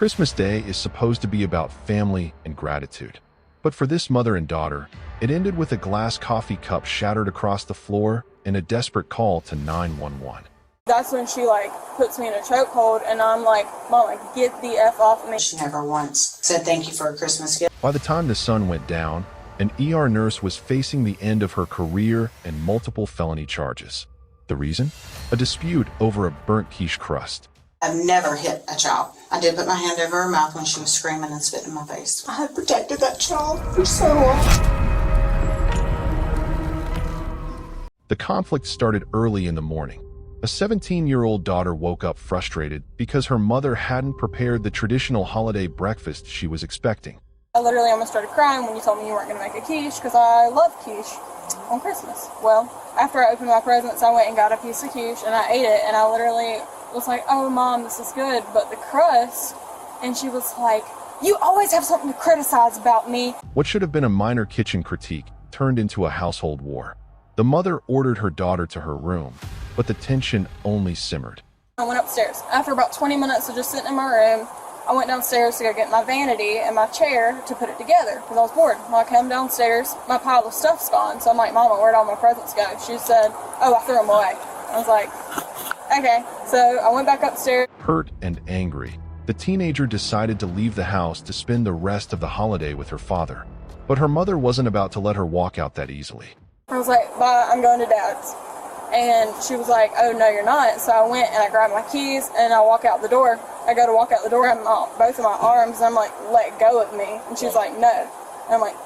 Christmas Day is supposed to be about family and gratitude. But for this mother and daughter, it ended with a glass coffee cup shattered across the floor and a desperate call to 911. That's when she puts me in a chokehold and I'm like, Mama, get the F off of me. She never once said thank you for a Christmas gift. By the time the sun went down, an ER nurse was facing the end of her career and multiple felony charges. The reason? A dispute over a burnt quiche crust. I've never hit a child. I did put my hand over her mouth when she was screaming and spitting in my face. I had protected that child for so long. The conflict started early in the morning. A 17-year-old daughter woke up frustrated because her mother hadn't prepared the traditional holiday breakfast she was expecting. I literally almost started crying when you told me you weren't going to make a quiche because I love quiche on Christmas. Well, after I opened my presents, I went and got a piece of quiche and I ate it and I literally was like, oh, Mom, this is good, but the crust, and she was like, you always have something to criticize about me. What should have been a minor kitchen critique turned into a household war. The mother ordered her daughter to her room, but the tension only simmered. I went upstairs. After about 20 minutes of just sitting in my room, I went downstairs to go get my vanity and my chair to put it together because I was bored. When I come downstairs, my pile of stuff's gone, so I'm like, Mama, where'd all my presents go? She said, oh, I threw them away. I was like, okay. So I went back upstairs. Hurt and angry, the teenager decided to leave the house to spend the rest of the holiday with her father. But her mother wasn't about to let her walk out that easily. I was like, bye, I'm going to Dad's. And she was like, oh, no, you're not. So I went and I grabbed my keys and I walk out the door. I go to walk out the door, I have both of my arms, and I'm like, let go of me. And she's like, no. And I'm like,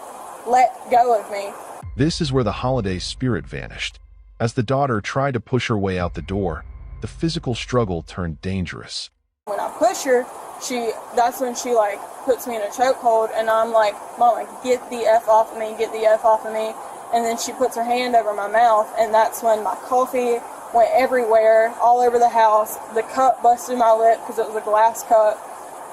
let go of me. This is where the holiday spirit vanished. As the daughter tried to push her way out the door, the physical struggle turned dangerous. When I push her, that's when she puts me in a chokehold, and I'm like, Mama, get the F off of me, get the F off of me. And then she puts her hand over my mouth, and that's when my coffee went everywhere, all over the house. The cup busted my lip because it was a glass cup.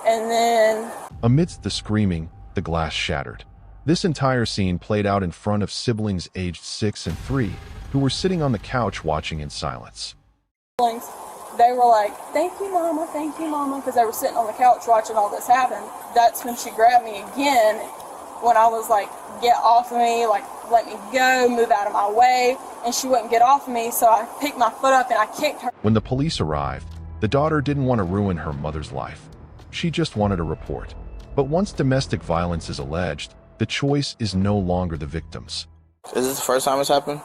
And then... Amidst the screaming, the glass shattered. This entire scene played out in front of siblings aged 6 and 3, who were sitting on the couch watching in silence. They were like, thank you, Mama, because they were sitting on the couch watching all this happen. That's when she grabbed me again, when I was like, get off of me, let me go, move out of my way, and she wouldn't get off of me, so I picked my foot up and I kicked her. When the police arrived, the daughter didn't want to ruin her mother's life. She just wanted a report. But once domestic violence is alleged, the choice is no longer the victim's. Is this the first time it's happened?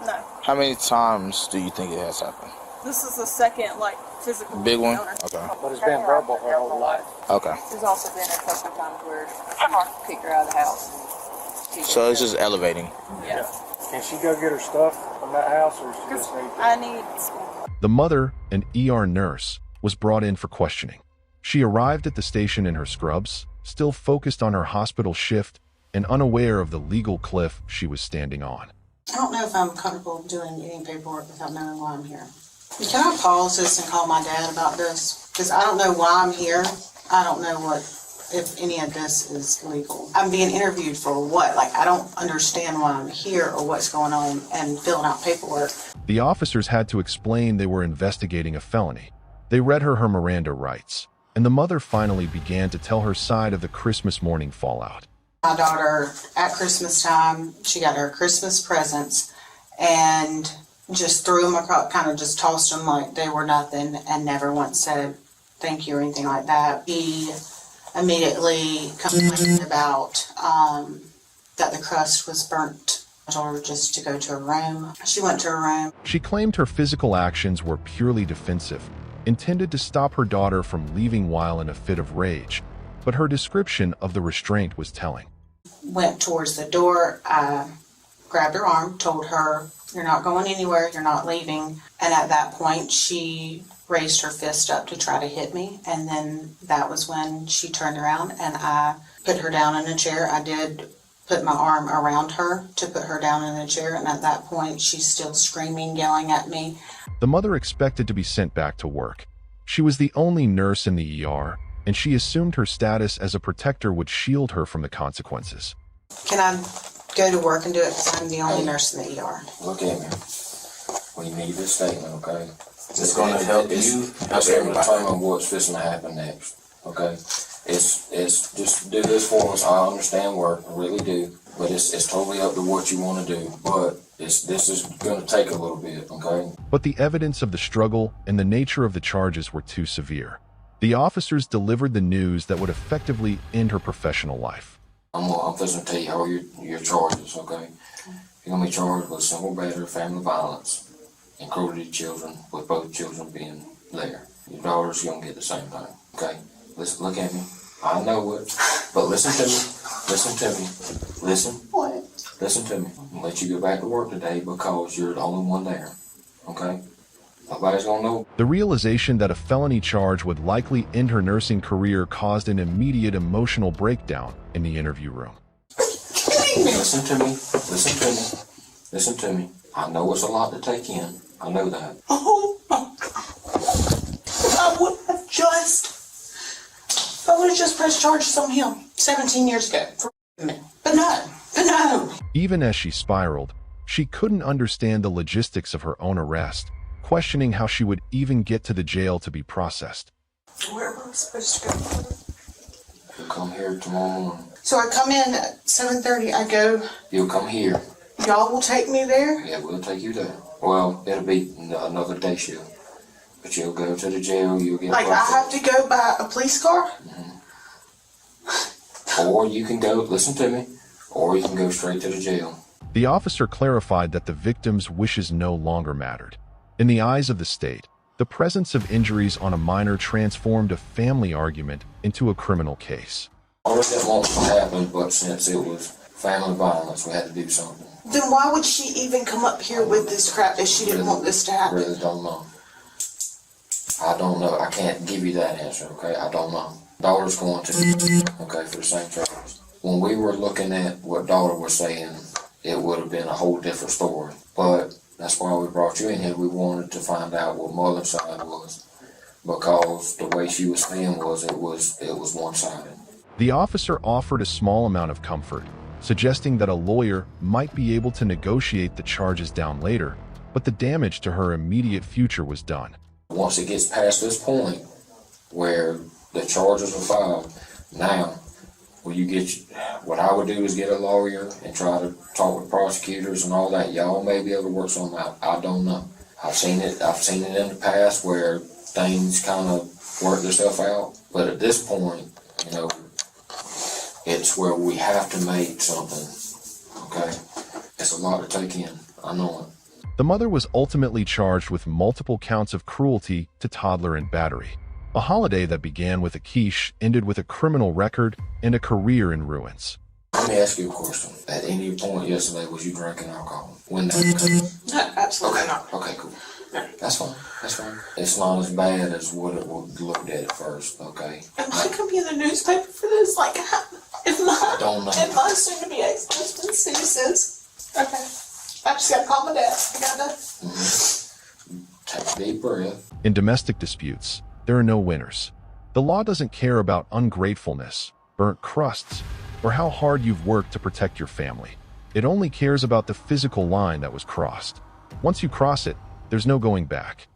No. How many times do you think it has happened? This is the second, physical big one? encounter. Okay. But it's been verbal her whole life. Okay. There's also been a couple of times where I kicked her out of the house. So it's just elevating. Yeah. Can she go get her stuff from that house, or she just needs I need... The mother, an ER nurse, was brought in for questioning. She arrived at the station in her scrubs, still focused on her hospital shift and unaware of the legal cliff she was standing on. I don't know if I'm comfortable doing any paperwork without knowing why I'm here. Can I pause this and call my dad about this? Because I don't know why I'm here. I don't know if any of this is legal. I'm being interviewed for what? I don't understand why I'm here or what's going on and filling out paperwork. The officers had to explain they were investigating a felony. They read her Miranda rights, and the mother finally began to tell her side of the Christmas morning fallout. My daughter, at Christmas time, she got her Christmas presents and just threw them across, kind of just tossed them like they were nothing and never once said thank you or anything like that. He immediately complained about that the crust was burnt. I told her just to go to her room. She went to her room. She claimed her physical actions were purely defensive, intended to stop her daughter from leaving while in a fit of rage, but her description of the restraint was telling. Went towards the door, I grabbed her arm, told her, you're not going anywhere, you're not leaving. And at that point, she raised her fist up to try to hit me. And then that was when she turned around and I put her down in a chair. I did put my arm around her to put her down in a chair. And at that point, she's still screaming, yelling at me. The mother expected to be sent back to work. She was the only nurse in the ER, and she assumed her status as a protector would shield her from the consequences. Can I go to work and do it because I'm the only nurse in the ER? Look at me. We need this statement, okay? It's going to help you help everybody determine what's fixing to happen next. okay? It's just do this for us. I understand work, I really do, but it's totally up to what you want to do. But this is going to take a little bit, okay? But the evidence of the struggle and the nature of the charges were too severe. The officers delivered the news that would effectively end her professional life. I'm just going to tell you all your charges, okay? You're going to be charged with simple battery, family violence, and cruelty to children, with both children being there. Your daughter's going to get the same thing, okay? Listen, look at me. I know it, but listen to me. Listen to me. Listen. What? Listen to me. I'm gonna let you go back to work today because you're the only one there, okay? Nobody's gonna know. The realization that a felony charge would likely end her nursing career caused an immediate emotional breakdown in the interview room. Listen to me. Listen to me. Listen to me. I know it's a lot to take in. I know that. Oh, I would have just pressed charges on him 17 years ago for me. But no. Even as she spiraled, she couldn't understand the logistics of her own arrest, questioning how she would even get to the jail to be processed. Where am I supposed to go? You'll come here tomorrow morning. So I come in at 7:30, I go, You'll come here. y'all will take me there? Yeah, we'll take you there. Well, it'll be another day shift. But you'll go to the jail, you'll get Like, I have to go by a police car? Or you can go, listen to me, or you can go straight to the jail. The officer clarified that the victim's wishes no longer mattered. In the eyes of the state, the presence of injuries on a minor transformed a family argument into a criminal case. I already didn't want it to happen, but since it was family violence, we had to do something. Then why would she even come up here with this crap if she didn't want this to happen? Really don't know. I don't know. I can't give you that answer, okay? I don't know. Daughter's going to, okay, for the same charges. When we were looking at what daughter was saying, it would have been a whole different story. But that's why we brought you in here. We wanted to find out what mother's side was, because the way she was saying was it was one-sided. The officer offered a small amount of comfort, suggesting that a lawyer might be able to negotiate the charges down later, but the damage to her immediate future was done. Once it gets past this point where the charges are filed, now, what I would do is get a lawyer and try to talk with prosecutors and all that. Y'all may be able to work something out. I don't know. I've seen it in the past where things kind of work themselves out. But at this point, it's where we have to make something, okay? It's a lot to take in. I know it. The mother was ultimately charged with multiple counts of cruelty to toddler and battery. A holiday that began with a quiche ended with a criminal record and a career in ruins. Let me ask you a question. At any point yesterday, was you drinking alcohol? When that No, absolutely not. Okay, cool. No. That's fine. That's fine. It's not as bad as what it would look at first, okay? Am I going to be in the newspaper for this? Like, I don't know. Am I soon to be ex-husband citizens? Okay. I just got to call my dad. I got to. Take a deep breath. In domestic disputes, there are no winners. The law doesn't care about ungratefulness, burnt crusts, or how hard you've worked to protect your family. It only cares about the physical line that was crossed. Once you cross it, there's no going back.